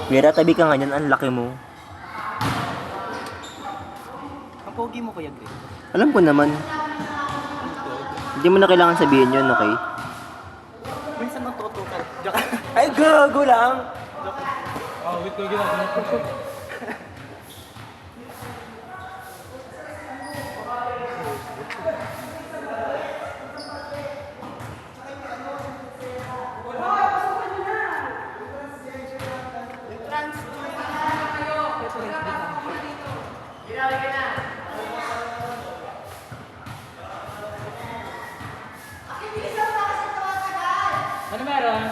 Mira, tabi ka nga yan, ang laki mo. Ang pogi mo, Kuya Greg. Alam ko naman. Hindi mo na kailangan sabihin yun, okay? Minsan natutukan. Ay, gago lang! Oh, wait ko ginagawa ko. Ano meron?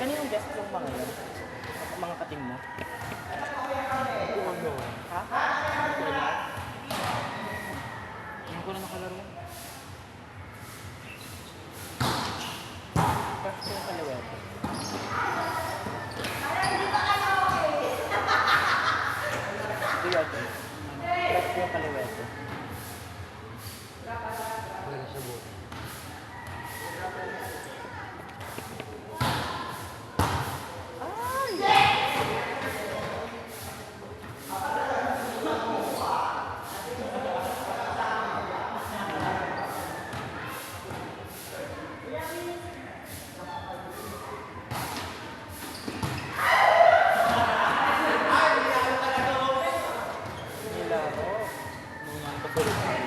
Kaninong guest yung mga yan? Mga kating mo? Ha? Hindi ko na nakalaro. Crush ko yung kaliwet. Kuya Greg. Crush ko yung kaliwet. Wala siya buo. Nilaro. Mga patuloy.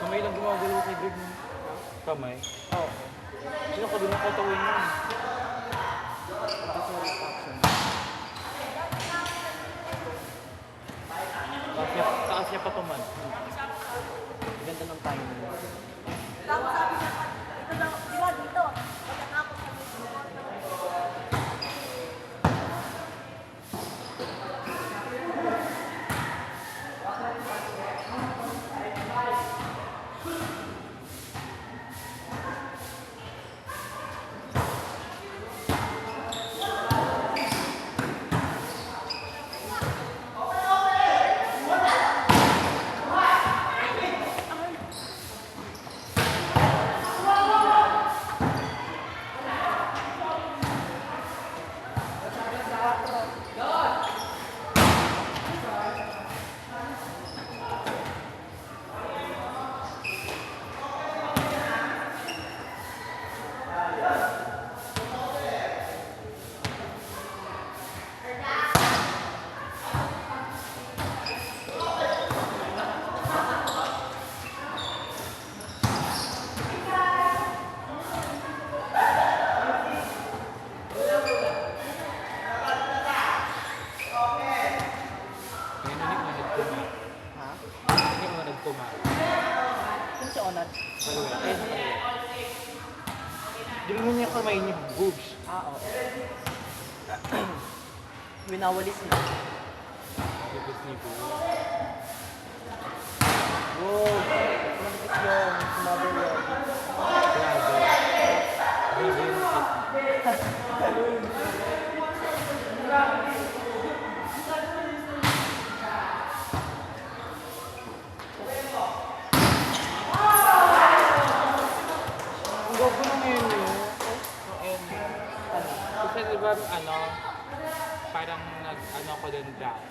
Kamay lang gumagalaw kay Greg mo. Kamay? Oo. Sino ka doon nakatawin yun? Taas niya pa tuman. Ganda ng timing. Tapos sabi niya, ito daw, di ba dito? Pagkatapos kami Winawalis na. Bibis ni po. Wow, manipis yun. Sumabay yun. Grabe. Grabe yung hit. Ang gogo ng menu. Kasi diba, parang ko dun dati.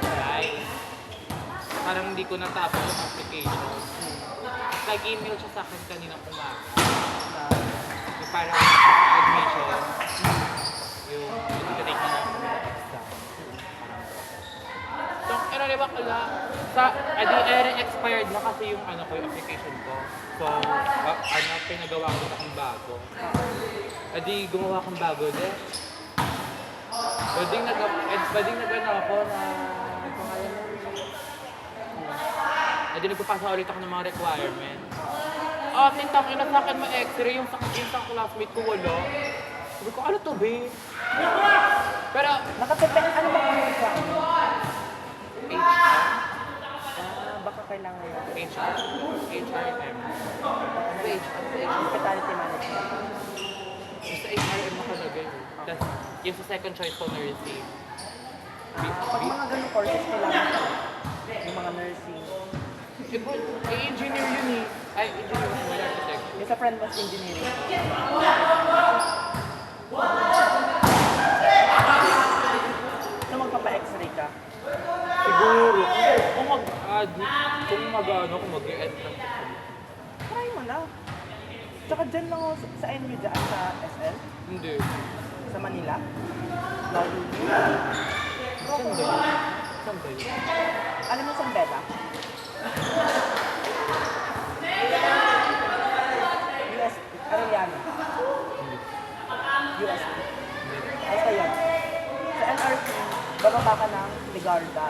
Right? Parang hindi ko natapos yung application. Nag-email siya sa akin kaninang umaga. Yung parang admission. Yung take na natin ng exam. So, diba kala, expired na kasi yung yung application ko. So, pinagawa ko na akong bago. Gumawa akong bago din. Pwedeng nag-ano ako na pangalan mo. Nagpapasa ulit ako ng mga requirements. Tintang ina sa akin ma-x-ray yung sa classmate ko wala. Sabi ko, ano to, be? Pero, Nakatipid, ano ba kung sa ano? HR. Baka kailangan yun. HR. HRM. Hospitality management. Yung sa HRM nakalagay. Tapos, yung sa second choice ko na receive. Pag mga ganun courses, kailangan ka. Yung mga nursing. Engineer yun eh. Ay, engineer yun. Wala architecture. Yung sa friend was engineering. So magpapa-x-ray ka? Siguro. Kung mag-e-ed lang. Try mo na. Tsaka dyan lang ako sa NU dyan, sa SL, Hindi. sa Manila. Lalo Saan ba yun? Saan ba yun? alam mo San Beda? USP, Arellano. USP. Basta yan. Sa LRT, bababa ka ng Ligarda.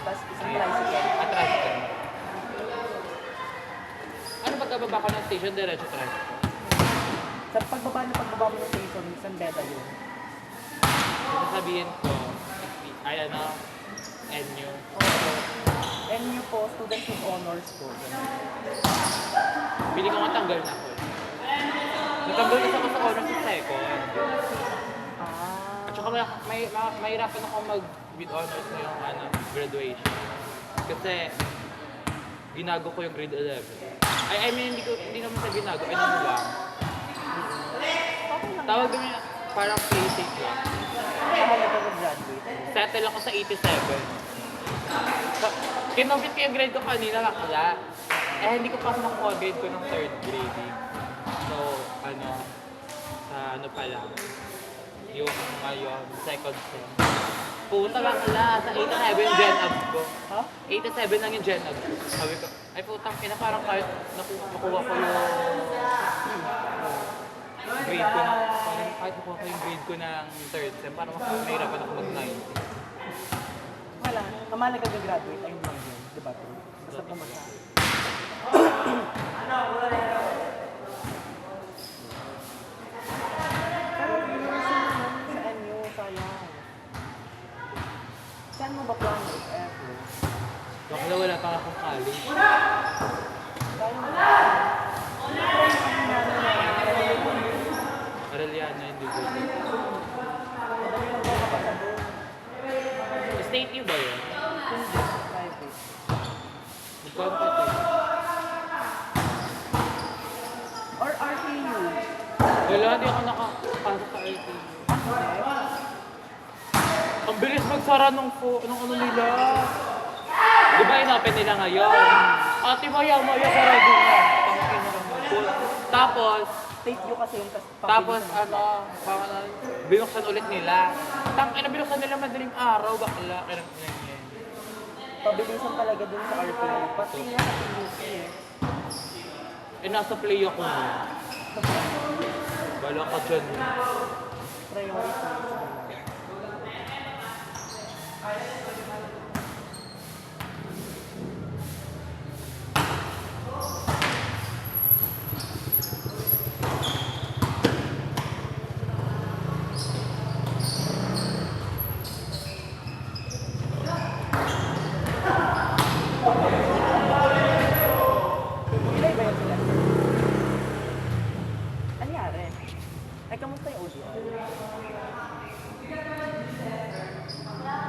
Tapos isang tricycle. Atras ka. Ano pagkababa ka ng station, diretso tricycle? Sa pagbaba mo ng station, San Beda yun. Sasabihin ko, NU. NU po, students with honors po. Bili ko nga tanggal na ako. Natanggal isa ko sa honors sa second. Ah. At saka mahirapan ako with honors na yung graduation. Kasi ginago ko yung grade 11. Hindi naman sa ginago, namuwa. Tawag kami parang play safe lang. Saka nag-graduate. Settle ako sa 87. Kinobit ko yung grade ko kanina, bakla. Hindi ko pa nakuha grade ko ng third grading. So, sa pa lang. Yung ngayon, second sem. Puta bakla, sa 87 yung gen ab ko. Ha? 87 lang yung gen ab ko. Sabi ko, ay putang ina, parang kahit nakuha ko yung grade ko na, parang kahit nakuha ko yung grade ko ng third sem, parang mahirapan ako mag-90. Wala. Kamala ka graduate ayun lang yun. Diba? Basta pumasa. Sa NU, sayang. Saan mo ba plano if ever? Bakla wala pa akong college. Sayang mo. Arellano, hindi ko. Madali lang ba kapasa doon? State U ba yun? Hindi. Private. Nagkontact eh. Or RTU. Wala, hindi ako nakapasok sa IT. Ang bilis magsara nung ano nila. Di ba in-open nila ngayon? Ate maya sarado na. Tapos, State U kasi yung tapos binuksan ulit nila. Binuksan nila madaling araw, bakla. Pabilisan talaga dun sa RTU. Pati nga sa PUC eh. Nasa play ako mo. Bala ka dyan. Priorities.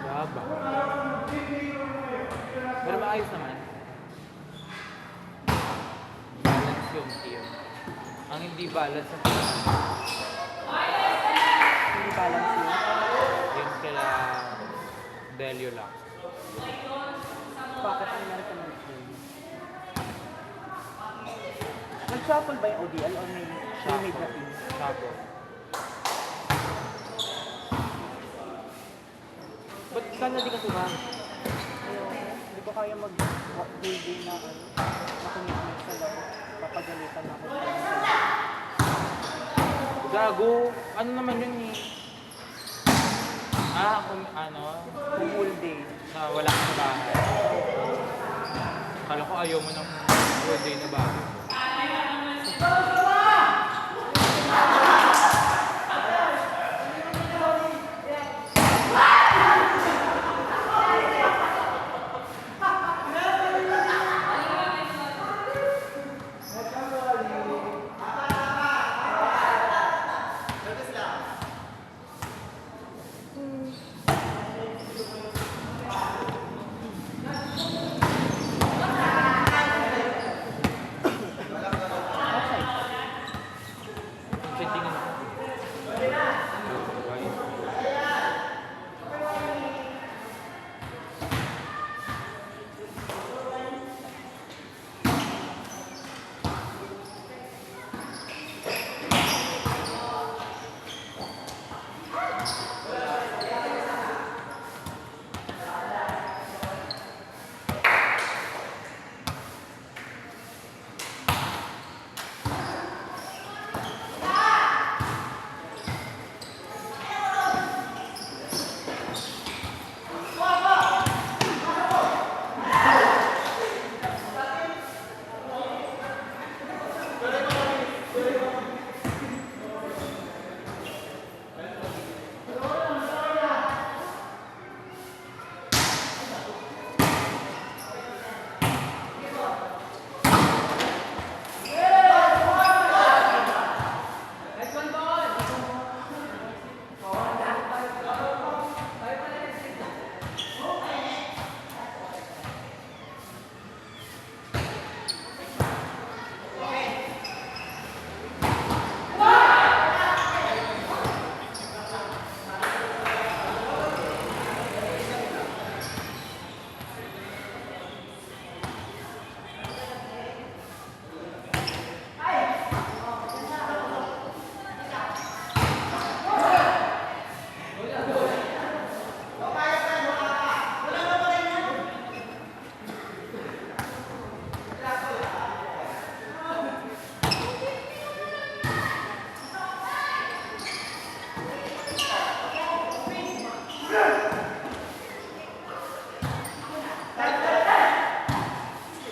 Baba. Pero maayos naman. Balance yung team. Ang hindi balance sa Hindi balance yun. yung kila Delio lang. Bakit ang nangyari ka ng team? Nag-shuffle ba yung ODL or may made na team? Sabo. Ba't sana di ka sumama? Ayoko. Hindi ko kaya mag-day na commitment sa laro. Papagalitan ako sa laro. Gago. Ano naman yun eh? Kung Kung whole day. na wala ka sa bahay. Kala ko ayaw mo ng whole day na bahay. Settingin mo.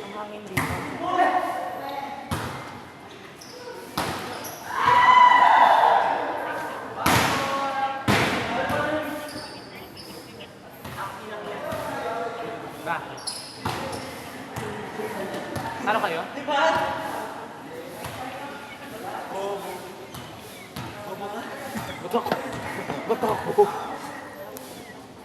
Ang hangin dito. Bakit? Talo kayo? Ba't ako? Ba't ako?